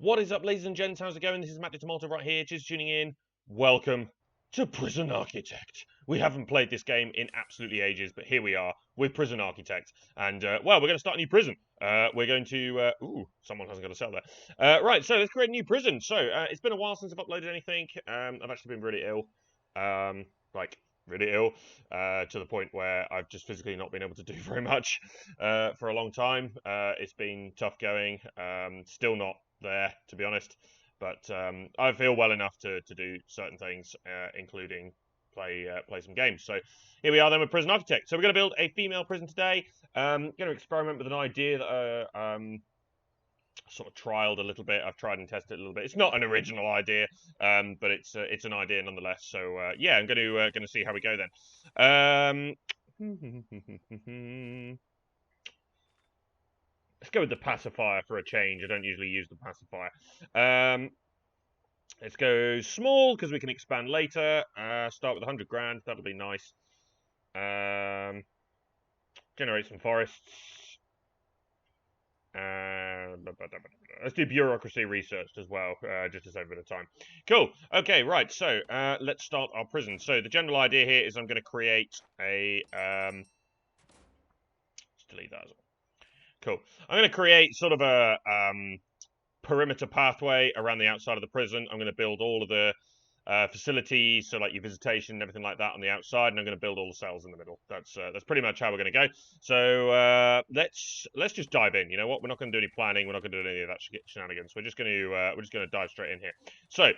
What is up, ladies and gents? How's it going? This is Matt DeTomato right here. Just tuning in. Welcome to Prison Architect. We haven't played this game in absolutely ages, but here we are with Prison Architect. And, well, we're going to start a new prison. We're going to... ooh, someone hasn't got a cell there. Right, so let's create a new prison. So, it's been a while since I've uploaded anything. I've actually been really ill. Really ill, to the point where I've just physically not been able to do very much for a long time. It's been tough going. Still not there, to be honest. But I feel well enough to do certain things, including play some games. So here we are then with Prison Architect. So we're going to build a female prison today. Going to experiment with an idea that sort of trialed a little bit. I've tried and tested it a little bit. It's not an original idea, but it's an idea nonetheless. So yeah, I'm going to see how we go then. Let's go with the pacifier for a change. I don't usually use the pacifier. Let's go small because we can expand later. Start with 100 grand. That'll be nice. Generate some forests. Let's do bureaucracy researched as well, just to save a bit of time. Cool. Okay, right. So let's start our prison. So the general idea here is I'm going to create a. Let's delete that as well. Cool. I'm going to create sort of a perimeter pathway around the outside of the prison. I'm going to build all of the facilities, so like your visitation and everything like that on the outside, and I'm going to build all the cells in the middle. That's pretty much how we're going to go. So let's just dive in. You know what? We're not going to do any planning. We're not going to do any of that shenanigans. We're just going to dive straight in here. So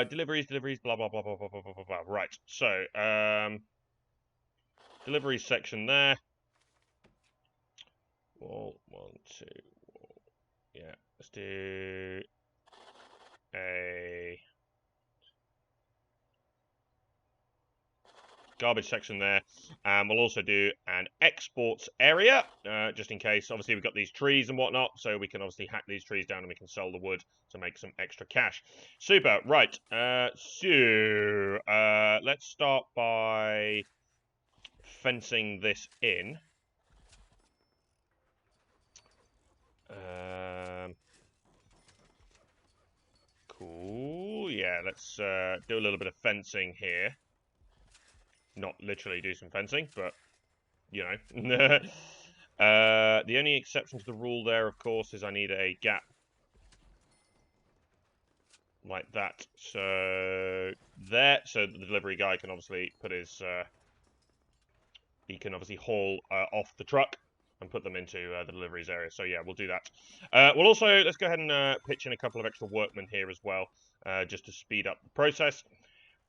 deliveries, blah blah blah blah blah blah blah blah. Right. So deliveries section there. Wall 1, 2. Wall. Yeah. Let's do a garbage section there, and we'll also do an exports area, just in case. Obviously we've got these trees and whatnot, so we can obviously hack these trees down and we can sell the wood to make some extra cash. Super. Right, so let's start by fencing this in. Cool. Yeah, let's do a little bit of fencing here. Not literally do some fencing, but you know. The only exception to the rule there, of course, is I need a gap like that. So there, so the delivery guy can obviously put his, he can obviously haul off the truck and put them into the deliveries area. So yeah, we'll do that. We'll also, let's go ahead and pitch in a couple of extra workmen here as well, just to speed up the process.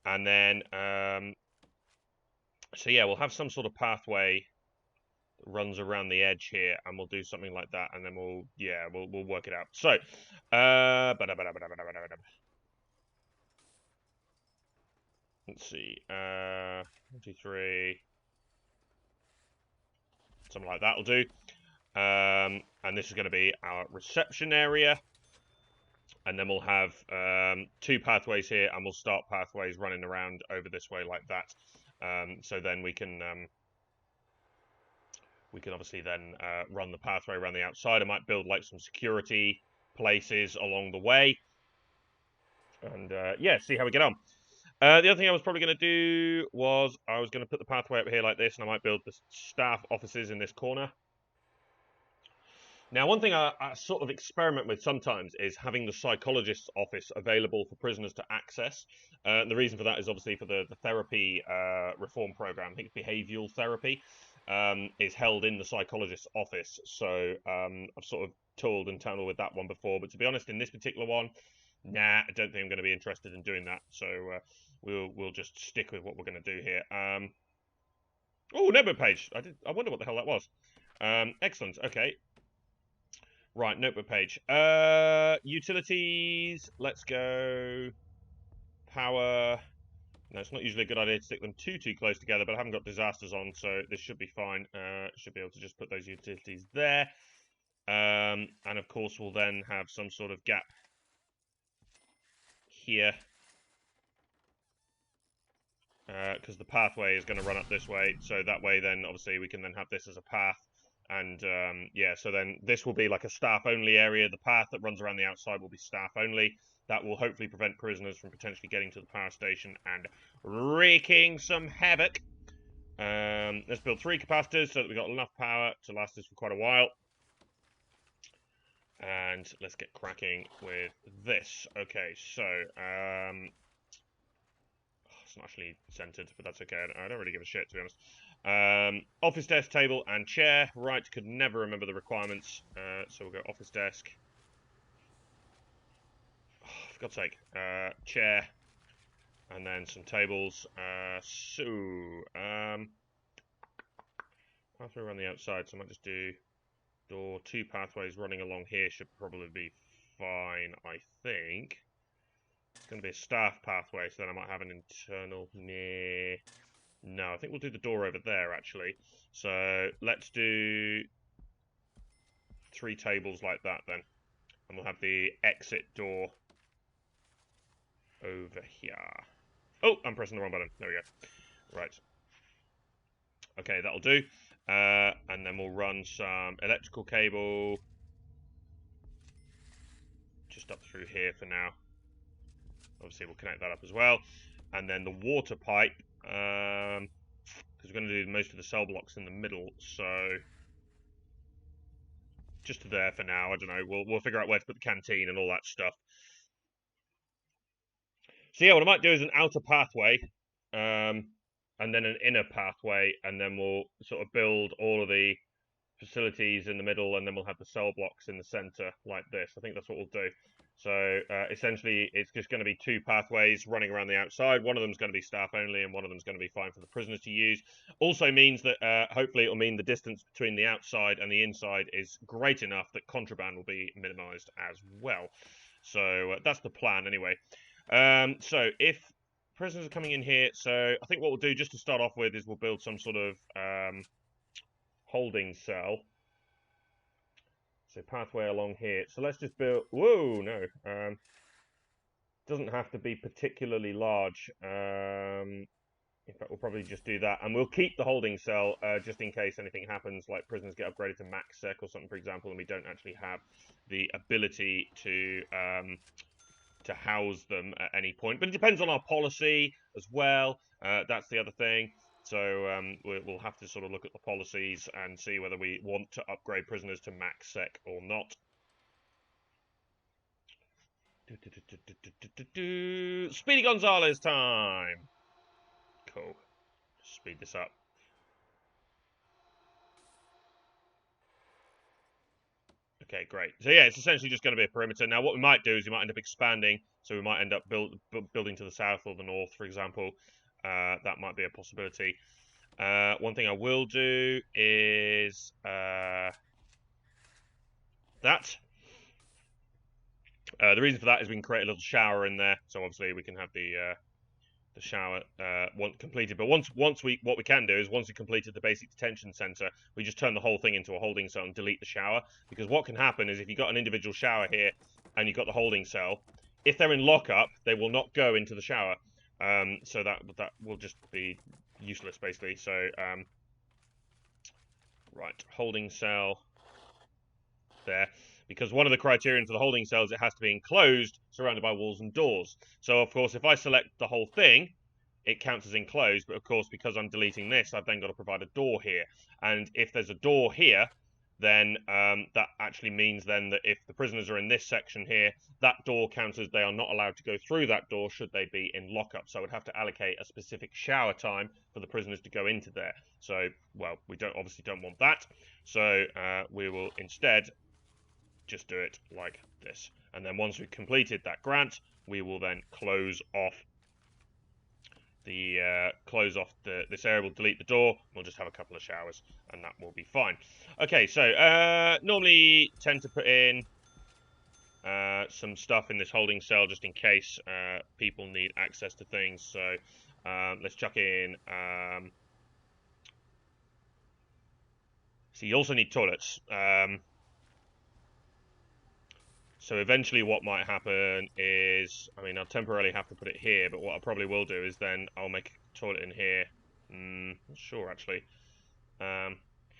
And then, so yeah, we'll have some sort of pathway that runs around the edge here, and we'll do something like that, and then we'll work it out. So, let's see, 1, 2, 3, something like that will do. And this is going to be our reception area, and then we'll have 2 pathways here, and we'll start pathways running around over this way like that. So then we can obviously then run the pathway around the outside. I might build like some security places along the way, and yeah, see how we get on. The other thing I was probably going to do was I was going to put the pathway up here like this, and I might build the staff offices in this corner. Now, one thing I sort of experiment with sometimes is having the psychologist's office available for prisoners to access. The reason for that is obviously for the therapy reform program. I think behavioural therapy is held in the psychologist's office. So I've sort of tooled and tammered with that one before. But to be honest, in this particular one, nah, I don't think I'm going to be interested in doing that. So we'll just stick with what we're going to do here. Oh, notebook page. I wonder what the hell that was. Excellent. Okay. Right, notebook page. Utilities. Let's go. Power. No, it's not usually a good idea to stick them too close together, but I haven't got disasters on, so this should be fine. Should be able to just put those utilities there. And of course, we'll then have some sort of gap here. Because the pathway is going to run up this way, so that way then obviously we can then have this as a path And yeah, so then this will be like a staff-only area. The path that runs around the outside will be staff-only. That will hopefully prevent prisoners from potentially getting to the power station and wreaking some havoc. Let's build 3 capacitors so that we've got enough power to last us for quite a while. And let's get cracking with this. Okay, so it's not actually centered, but that's okay. I don't really give a shit, to be honest. Office desk, table, and chair. Right, could never remember the requirements. So we'll go office desk. Oh, for God's sake. Chair. And then some tables. Pathway around the outside, so I might just do door. 2 pathways running along here should probably be fine, I think. It's going to be a staff pathway, so then I might have an internal near... No, I think we'll do the door over there, actually. So let's do 3 tables like that, then. And we'll have the exit door over here. Oh, I'm pressing the wrong button. There we go. Right. Okay, that'll do. And then we'll run some electrical cable just up through here for now. Obviously, we'll connect that up as well. And then the water pipe, because we're going to do most of the cell blocks in the middle, so just to there for now. I don't know. We'll figure out where to put the canteen and all that stuff. So yeah, what I might do is an outer pathway, and then an inner pathway, and then we'll sort of build all of the facilities in the middle, and then we'll have the cell blocks in the center like this. I think that's what we'll do. So essentially, it's just going to be 2 pathways running around the outside. One of them is going to be staff only, and one of them is going to be fine for the prisoners to use. Also means that hopefully it'll mean the distance between the outside and the inside is great enough that contraband will be minimized as well. So that's the plan anyway. So if prisoners are coming in here, so I think what we'll do just to start off with is we'll build some sort of holding cell. So pathway along here. So let's just build... Whoa, no. Doesn't have to be particularly large. In fact, we'll probably just do that. And we'll keep the holding cell just in case anything happens, like prisoners get upgraded to max sec or something, for example, and we don't actually have the ability to house them at any point. But it depends on our policy as well. That's the other thing. So we'll have to sort of look at the policies and see whether we want to upgrade prisoners to max sec or not. Speedy Gonzales time! Cool. Speed this up. Okay, great. So yeah, it's essentially just going to be a perimeter. Now, what we might do is we might end up expanding. So we might end up building to the south or the north, for example. That might be a possibility. One thing I will do is that. The reason for that is we can create a little shower in there. So obviously we can have the shower once completed. But what we can do is once we completed the basic detention center, we just turn the whole thing into a holding cell and delete the shower. Because what can happen is if you've got an individual shower here and you've got the holding cell, if they're in lockup, they will not go into the shower. So that will just be useless, basically. So, right, holding cell there. Because one of the criterion for the holding cell is it has to be enclosed, surrounded by walls and doors. So, of course, if I select the whole thing, it counts as enclosed. But, of course, because I'm deleting this, I've then got to provide a door here. And if there's a door here, then that actually means then that if the prisoners are in this section here, that door counts as they are not allowed to go through that door should they be in lockup. So I would have to allocate a specific shower time for the prisoners to go into there. So, well, we obviously don't want that. So we will instead just do it like this. And then once we've completed that grant, we will then close off this area. We'll delete the door. We'll just have a couple of showers, and that will be fine. Okay, so normally tend to put in some stuff in this holding cell just in case people need access to things. So let's chuck in. So you also need toilets. So eventually what might happen is, I mean, I'll temporarily have to put it here, but what I probably will do is then I'll make a toilet in here. Not sure, actually.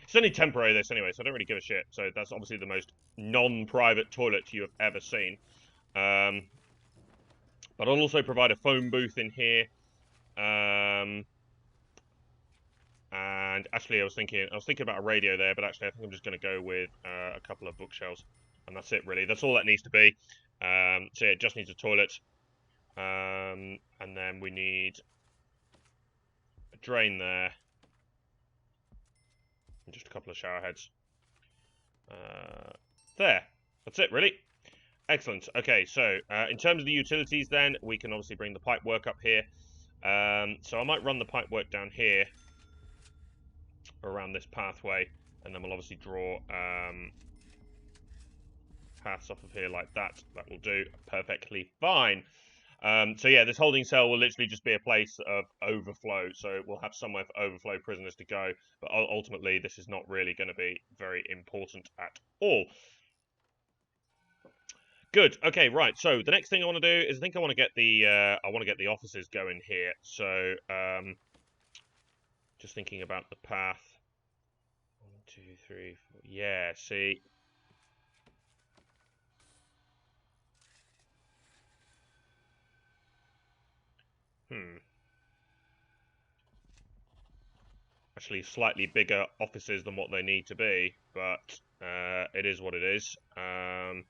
It's only temporary this anyway, so I don't really give a shit. So that's obviously the most non-private toilet you have ever seen. But I'll also provide a phone booth in here. And actually, I was thinking about a radio there, but actually, I think I'm just going to go with a couple of bookshelves, and that's it. Really, that's all that needs to be. So yeah, it just needs a toilet, and then we need a drain there, and just a couple of shower heads. There, that's it. Really, excellent. Okay, so in terms of the utilities, then we can obviously bring the pipe work up here. So I might run the pipe work down here around this pathway, and then we'll obviously draw paths off of here like that. That will do perfectly fine. So yeah, this holding cell will literally just be a place of overflow, so we'll have somewhere for overflow prisoners to go, but ultimately this is not really going to be very important at all. Good. Okay, right. So the next thing I want to do is I think I want to get the offices going here. So just thinking about the path. 1, 2, 3, 4. Yeah. See. Actually, slightly bigger offices than what they need to be, but it is what it is. And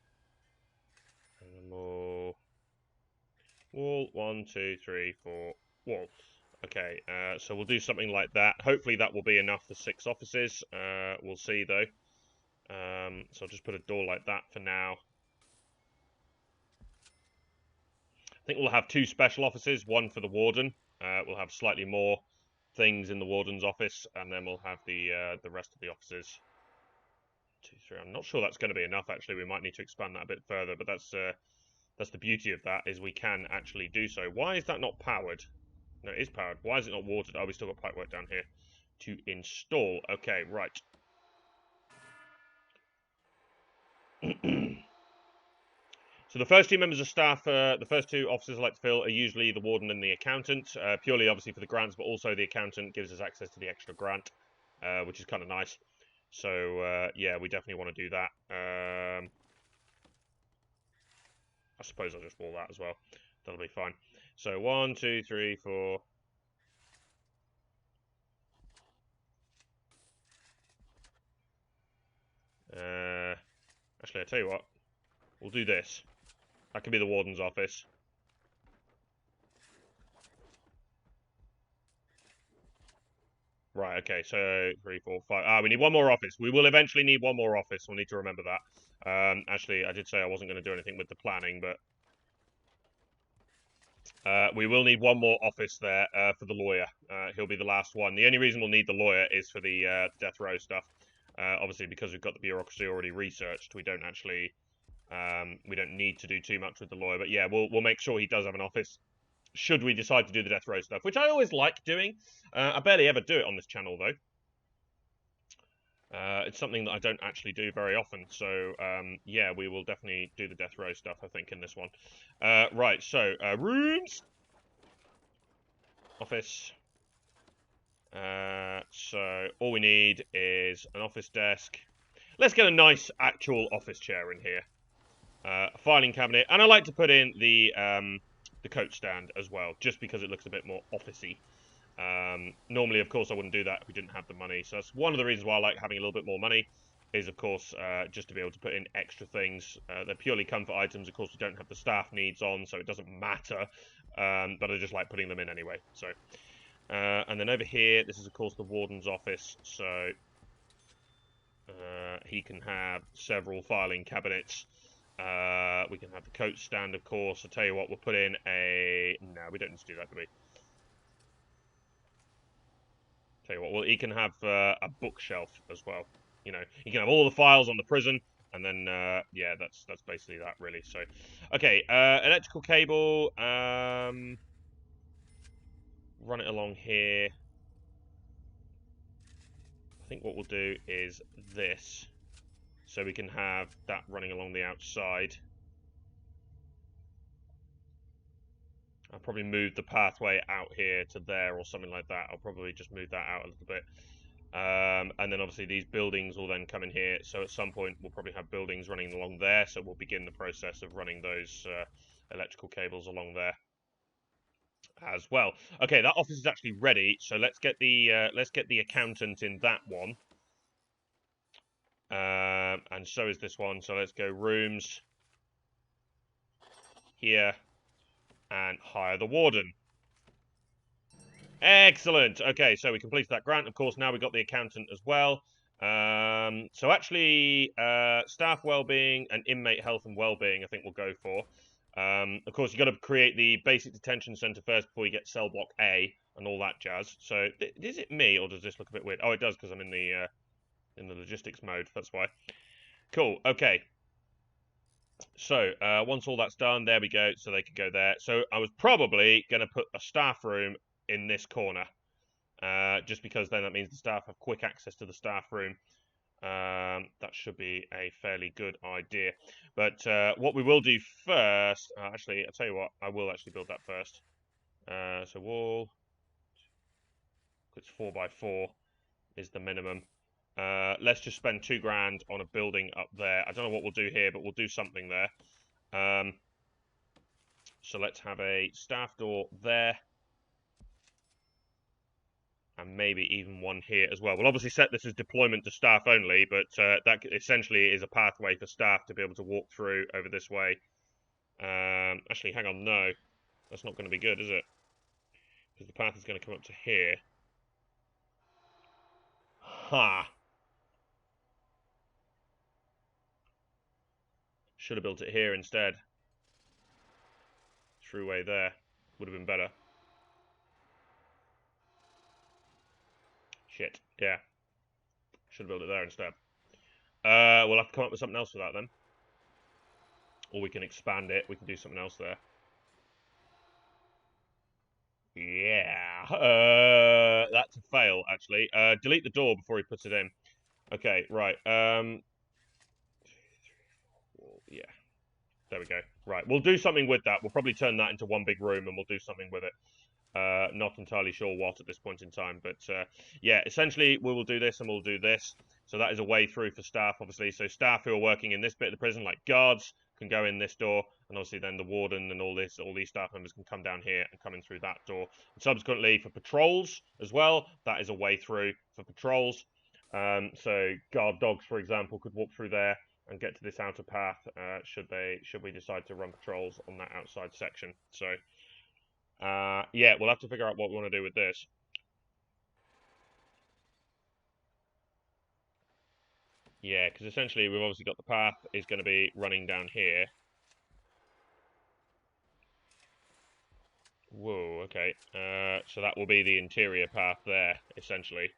more wall. 1, 2, 3, 4. Wall. Okay, so we'll do something like that. Hopefully that will be enough for 6 offices. We'll see, though. So I'll just put a door like that for now. I think we'll have 2 special offices, one for the warden. We'll have slightly more things in the warden's office, and then we'll have the rest of the offices. 2, 3. I'm not sure that's going to be enough. Actually, we might need to expand that a bit further. But that's the beauty of that, is we can actually do so. Why is that not powered? No, it is powered. Why is it not watered? Oh, we still got pipework down here to install. Okay, right. So the first 2 members of staff, the first 2 officers I like to fill are usually the warden and the accountant, purely obviously for the grants, but also the accountant gives us access to the extra grant, which is kind of nice. So yeah, we definitely want to do that. I suppose I'll just wall that as well. That'll be fine. So 1, 2, 3, 4. Actually, I tell you what, we'll do this. That can be the warden's office. Right, okay, so 3, 4, 5. We need one more office. We will eventually need one more office. We'll need to remember that. Actually, I did say I wasn't going to do anything with the planning, but we will need one more office there for the lawyer. He'll be the last one. The only reason we'll need the lawyer is for the death row stuff. Obviously, because we've got the bureaucracy already researched, we don't actually we don't need to do too much with the lawyer. But yeah, we'll make sure he does have an office should we decide to do the death row stuff, which I always like doing. I barely ever do it on this channel, though. It's something that I don't actually do very often, so yeah, we will definitely do the death row stuff, I think, in this one. Right, so rooms, office. So all we need is an office desk. Let's get a nice actual office chair in here, a filing cabinet, and I like to put in the coat stand as well, just because it looks a bit more officey. Normally, of course, I wouldn't do that if we didn't have the money. So that's one of the reasons why I like having a little bit more money, is, of course, just to be able to put in extra things. They're purely comfort items. Of course, we don't have the staff needs on, so it doesn't matter. But I just like putting them in anyway. So, and then over here, this is, of course, the warden's office. So he can have several filing cabinets. We can have the coat stand, of course. I'll tell you what, we'll put in a... No, we don't need to do that, do we? Tell you what, well, he can have a bookshelf as well. You know, he can have all the files on the prison, and then yeah, that's basically that, really. So, okay, electrical cable. Run it along here. I think what we'll do is this, so we can have that running along the outside. I'll probably move the pathway out here to there or something like that. I'll probably just move that out a little bit. And then obviously these buildings will then come in here. So at some point we'll probably have buildings running along there. So we'll begin the process of running those electrical cables along there as well. Okay, that office is actually ready. So let's get the accountant in that one. And so is this one. So let's go rooms here and hire the warden. Excellent. Okay, so we completed that grant. Of course, now we've got the accountant as well. So actually, staff well-being and inmate health and well-being, I think we'll go for. Of course, you've got to create the basic detention centre first before you get cell block A and all that jazz. So, is it me or does this look a bit weird? Oh, it does because I'm in the logistics mode. That's why. Cool. Okay. So, once all that's done, there we go. So they can go there. So I was probably going to put a staff room in this corner, just because then that means the staff have quick access to the staff room. That should be a fairly good idea. But what we will do first, actually, I'll tell you what, I will actually build that first. So wall, it's 4x4 is the minimum. Let's just spend £2 on a building up there. I don't know what we'll do here, but we'll do something there. So let's have a staff door there. And maybe even one here as well. We'll obviously set this as deployment to staff only, but that essentially is a pathway for staff to be able to walk through over this way. Actually, hang on, no. That's not going to be good, is it? Because the path is going to come up to here. Ha! Should have built it here instead. Throughway there. Would have been better. Shit, yeah. Should have built it there instead. We'll have to come up with something else for that then. Or we can expand it. We can do something else there. Yeah. That's a fail, actually. Delete the door before he puts it in. Okay, right. Yeah. There we go. Right, we'll do something with that. We'll probably turn that into one big room and we'll do something with it. Not entirely sure what at this point in time, but yeah, essentially we will do this and we'll do this. So that is a way through for staff, obviously. So staff who are working in this bit of the prison, like guards, can go in this door, and obviously then the warden and all these staff members can come down here and come in through that door. And subsequently for patrols as well, that is a way through for patrols. So guard dogs, for example, could walk through there and get to this outer path should we decide to run patrols on that outside section. So yeah, we'll have to figure out what we want to do with this. Yeah, because essentially we've obviously got the path is going to be running down here. Whoa, okay. So that will be the interior path there, essentially.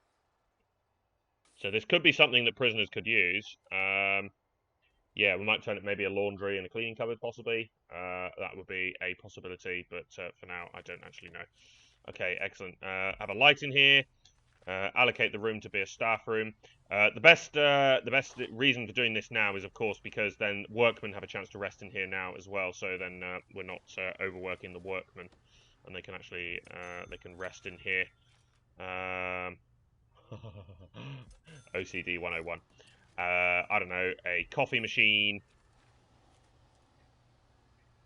So this could be something that prisoners could use. Yeah, we might turn it maybe a laundry and a cleaning cupboard, possibly. That would be a possibility, but for now, I don't actually know. Okay, excellent. Have a light in here. Allocate the room to be a staff room. The best reason for doing this now is, of course, because then workmen have a chance to rest in here now as well. So then we're not overworking the workmen, and they can actually they can rest in here. OCD 101. I don't know, a coffee machine.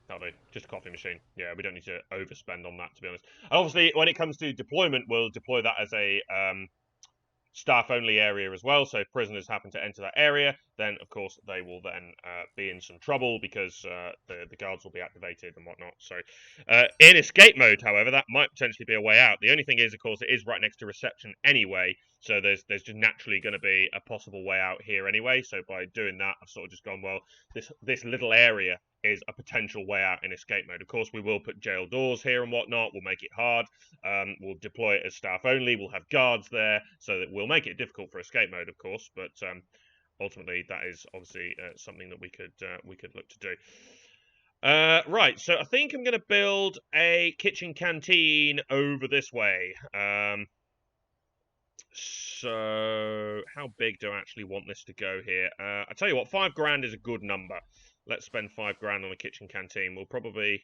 That'll do. Just a coffee machine. Yeah, we don't need to overspend on that, to be honest. And obviously, when it comes to deployment, we'll deploy that as a staff-only area as well. So if prisoners happen to enter that area, then, of course, they will then be in some trouble because the guards will be activated and whatnot. So in escape mode, however, that might potentially be a way out. The only thing is, of course, it is right next to reception anyway. So there's just naturally going to be a possible way out here anyway. So by doing that, I've sort of just gone, well, this little area is a potential way out in escape mode. Of course, we will put jail doors here and whatnot. We'll make it hard. We'll deploy it as staff only. We'll have guards there, so that we'll make it difficult for escape mode, of course. But ultimately, that is obviously something that we could look to do. Right, so I think I'm going to build a kitchen canteen over this way. So how big do I actually want this to go here? I tell you what, £5 is a good number. Let's spend £5 on a kitchen canteen. We'll probably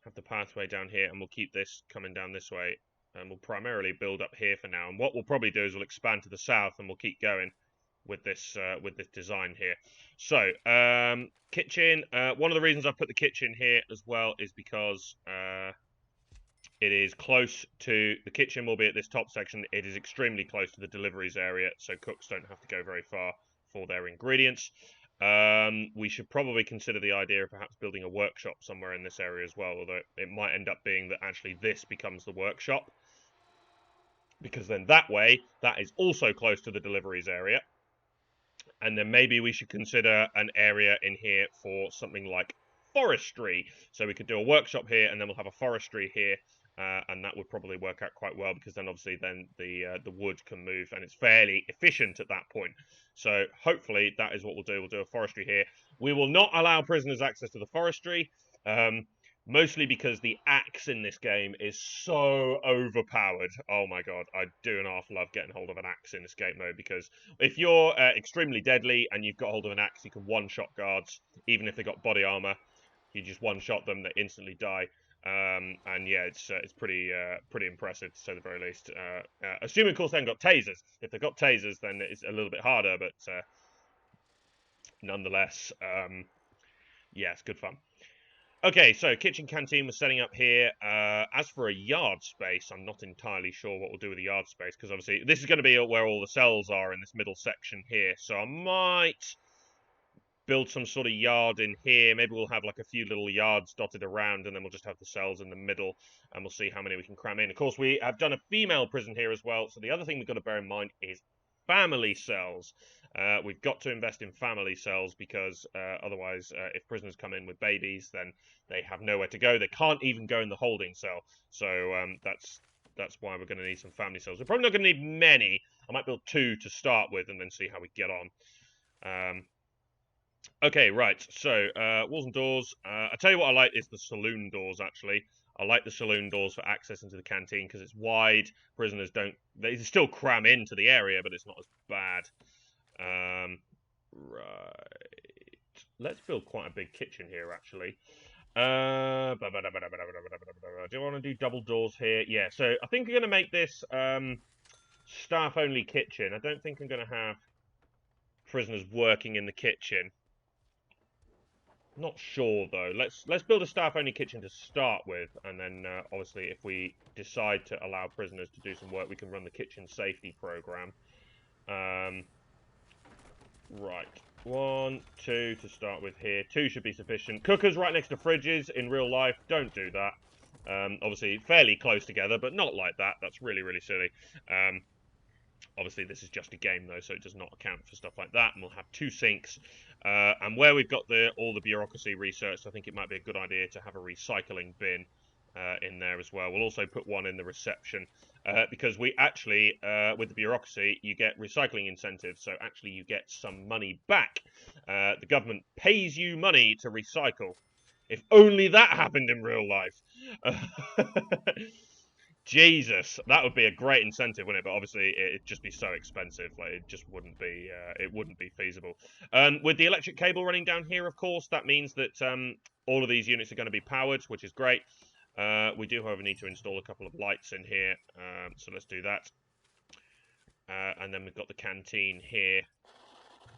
have the pathway down here, and we'll keep this coming down this way. and we'll primarily build up here for now. And what we'll probably do is we'll expand to the south, and we'll keep going with this design here. So kitchen. One of the reasons I put the kitchen here as well is because it is close to the kitchen. Will be at this top section. It is extremely close to the deliveries area, so cooks don't have to go very far for their ingredients. We should probably consider the idea of perhaps building a workshop somewhere in this area as well, although it might end up being that actually this becomes the workshop, because then that way, that is also close to the deliveries area. And then maybe we should consider an area in here for something like forestry. So we could do a workshop here, and then we'll have a forestry here. And that would probably work out quite well, because then obviously then the wood can move, and it's fairly efficient at that point. So hopefully that is what we'll do. We'll do a forestry here. We will not allow prisoners access to the forestry, mostly because the axe in this game is so overpowered. Oh my god, I do and half love getting hold of an axe in escape mode, because if you're extremely deadly and you've got hold of an axe, you can one-shot guards, even if they've got body armor. You just one-shot them, they instantly die. And yeah, it's pretty impressive, to say the very least. Assuming, of course, they haven't got tasers. If they've got tasers, then it's a little bit harder, but nonetheless, yeah, it's good fun. Okay, so kitchen canteen we're setting up here. As for a yard space, I'm not entirely sure what we'll do with the yard space, because obviously this is going to be where all the cells are in this middle section here. So I might build some sort of yard in here. Maybe we'll have like a few little yards dotted around, and then we'll just have the cells in the middle, and we'll see how many we can cram in. Of course, we have done a female prison here as well, so the other thing we've got to bear in mind is family cells. We've got to invest in family cells, because otherwise, if prisoners come in with babies, then they have nowhere to go. They can't even go in the holding cell. So that's why we're going to need some family cells. We're probably not going to need many. I might build 2 to start with, and then see how we get on. Okay, right, so walls and doors. I tell you what I like is the saloon doors, actually. I like the saloon doors for access into the canteen, because it's wide. Prisoners don't... They still cram into the area, but it's not as bad. Right. Let's build quite a big kitchen here, actually. Do I want to do double doors here? Yeah, so I think I'm going to make this staff-only kitchen. I don't think I'm going to have prisoners working in the kitchen. Not sure though. Let's build a staff-only kitchen to start with, and then obviously if we decide to allow prisoners to do some work, we can run the kitchen safety program. Right, 1, 2 to start with here. 2 should be sufficient. Cookers right next to fridges in real life. Don't do that. Obviously fairly close together, but not like that. That's really, really silly. Obviously, this is just a game, though, so it does not account for stuff like that. And we'll have 2 sinks. And where we've got all the bureaucracy researched, I think it might be a good idea to have a recycling bin in there as well. We'll also put one in the reception, because we actually, with the bureaucracy, you get recycling incentives. So actually, you get some money back. The government pays you money to recycle. If only that happened in real life. Jesus, that would be a great incentive, wouldn't it? But obviously, it'd just be so expensive. Like, it just wouldn't be. It wouldn't be feasible. With the electric cable running down here, of course, that means that all of these units are going to be powered, which is great. We do, however, need to install a couple of lights in here, so let's do that. And then we've got the canteen here.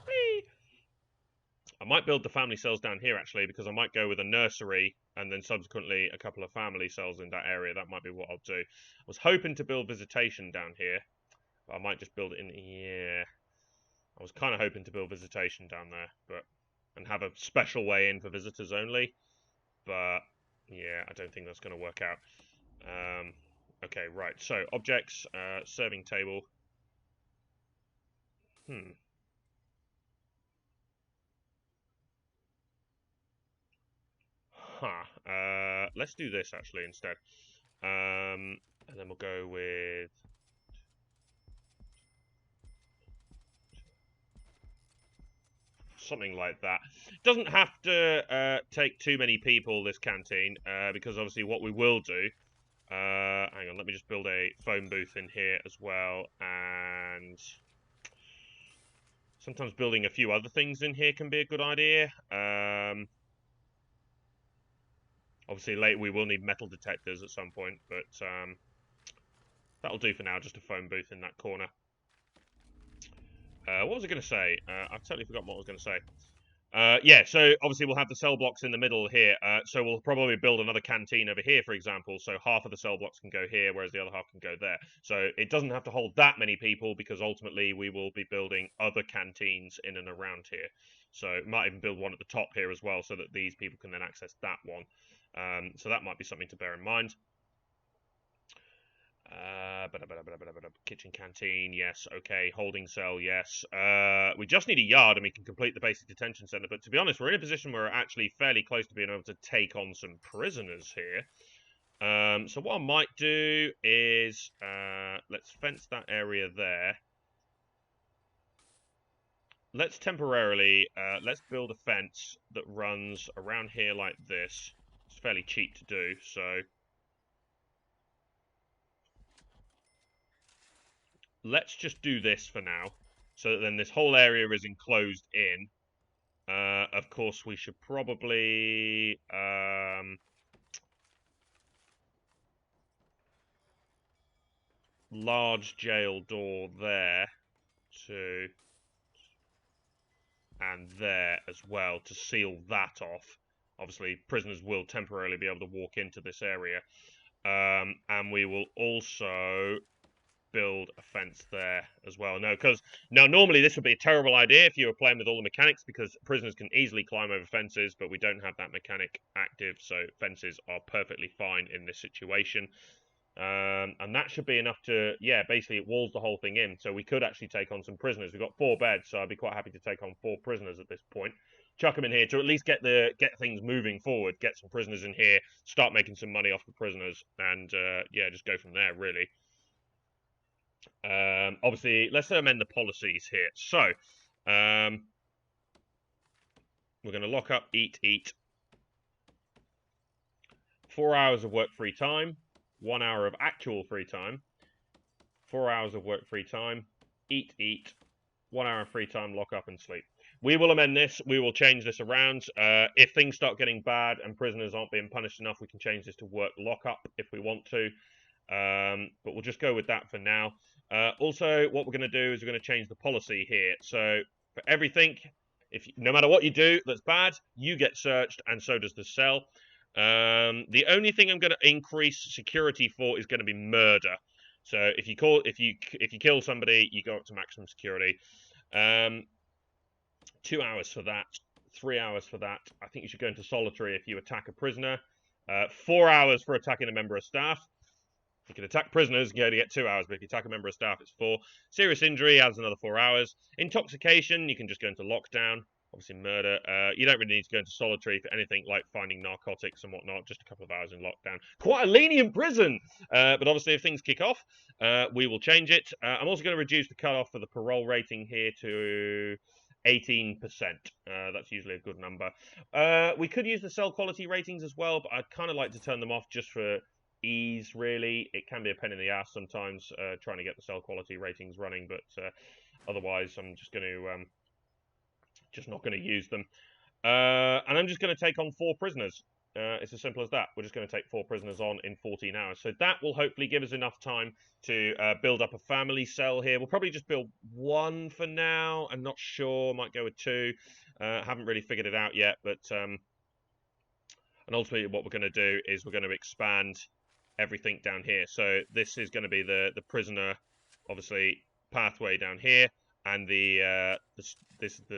Whee! I might build the family cells down here, actually, because I might go with a nursery and then subsequently a couple of family cells in that area. That might be what I'll do. I was hoping to build visitation down here, but I might just build it in here. I was kind of hoping to build visitation down there, and have a special way in for visitors only. But yeah, I don't think that's going to work out. Okay, right. So objects, serving table. Let's do this actually instead. And then we'll go with something like that. Doesn't have to take too many people, this canteen, because obviously what we will do... hang on, let me just build a phone booth in here as well, and... sometimes building a few other things in here can be a good idea. Obviously, later we will need metal detectors at some point, but That'll do for now, just a phone booth in that corner. What was I going to say? I've totally forgotten what I was going to say. Yeah, so obviously we'll have the cell blocks in the middle here. So we'll probably build another canteen over here, for example. So half of the cell blocks can go here, whereas the other half can go there. So it doesn't have to hold that many people because ultimately we will be building other canteens in and around here. So might even build one at the top here as well so that these people can then access that one. So that might be something to bear in mind. Kitchen canteen, yes. Okay, holding cell, yes. We just need a yard and we can complete the basic detention center. But to be honest, we're in a position where we're actually fairly close to being able to take on some prisoners here. So what I might do is let's fence that area there. Let's temporarily let's build a fence that runs around here like this. It's fairly cheap to do, so. Let's just do this for now, so that then this whole area is enclosed in. Of course, we should probably large jail door there to and there as well to seal that off. Obviously, prisoners will temporarily be able to walk into this area, and we will also build a fence there as well. No, because now normally this would be a terrible idea if you were playing with all the mechanics, because prisoners can easily climb over fences, but we don't have that mechanic active, so fences are perfectly fine in this situation. And that should be enough to, yeah, basically it walls the whole thing in, so we could actually take on some prisoners. We've got 4 beds, so I'd be quite happy to take on 4 prisoners at this point. Chuck them in here to at least get things moving forward, get some prisoners in here, start making some money off the prisoners, and yeah, just go from there, really. Obviously, let's amend the policies here. So, we're going to lock up, eat. 4 hours of work free time, 1 hour of actual free time, 4 hours of work free time, eat, 1 hour of free time, lock up and sleep. We will amend this. We will change this around. If things start getting bad and prisoners aren't being punished enough, we can change this to work lockup if we want to. But we'll just go with that for now. Also, what we're going to do is we're going to change the policy here. So for everything, no matter what you do that's bad, you get searched, and so does the cell. The only thing I'm going to increase security for is going to be murder. So if you kill somebody, you go up to maximum security. 2 hours for that. 3 hours for that. I think you should go into solitary if you attack a prisoner. 4 hours for attacking a member of staff. If you can attack prisoners, you only get 2 hours, but if you attack a member of staff, it's 4. Serious injury adds another 4 hours. Intoxication, you can just go into lockdown. Obviously, murder. You don't really need to go into solitary for anything like finding narcotics and whatnot. Just a couple of hours in lockdown. Quite a lenient prison! But obviously, if things kick off, we will change it. I'm also going to reduce the cutoff for the parole rating here to 18%. That's usually a good number. We could use the cell quality ratings as well, but I'd kind of like to turn them off just for ease, really. It can be a pain in the ass sometimes trying to get the cell quality ratings running, but otherwise I'm just going to not going to use them. And I'm just going to take on 4 prisoners. It's as simple as that. We're just going to take 4 prisoners on in 14 hours. So that will hopefully give us enough time to build up a family cell here. We'll probably just build 1 for now. I'm not sure. Might go with 2. Haven't really figured it out yet. But and ultimately what we're going to do is we're going to expand everything down here. So this is going to be the prisoner, obviously, pathway down here. And the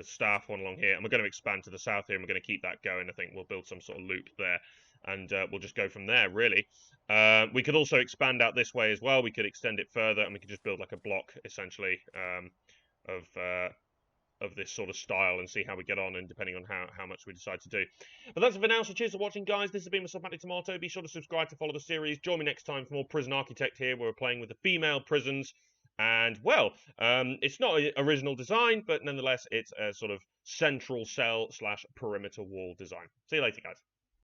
staff one along here, and we're going to expand to the south here, and we're going to keep that going. I think we'll build some sort of loop there, and we'll just go from there, really. We could also expand out this way as well. We could extend it further, and we could just build like a block, essentially, of this sort of style and see how we get on, and depending on how much we decide to do. But that's it for now, so cheers for watching, guys. This has been myself, Matty Tomato. Be sure to subscribe to follow the series. Join me next time for more Prison Architect here, where we're playing with the female prisons. And, well, it's not an original design, but nonetheless, it's a sort of central cell / perimeter wall design. See you later, guys.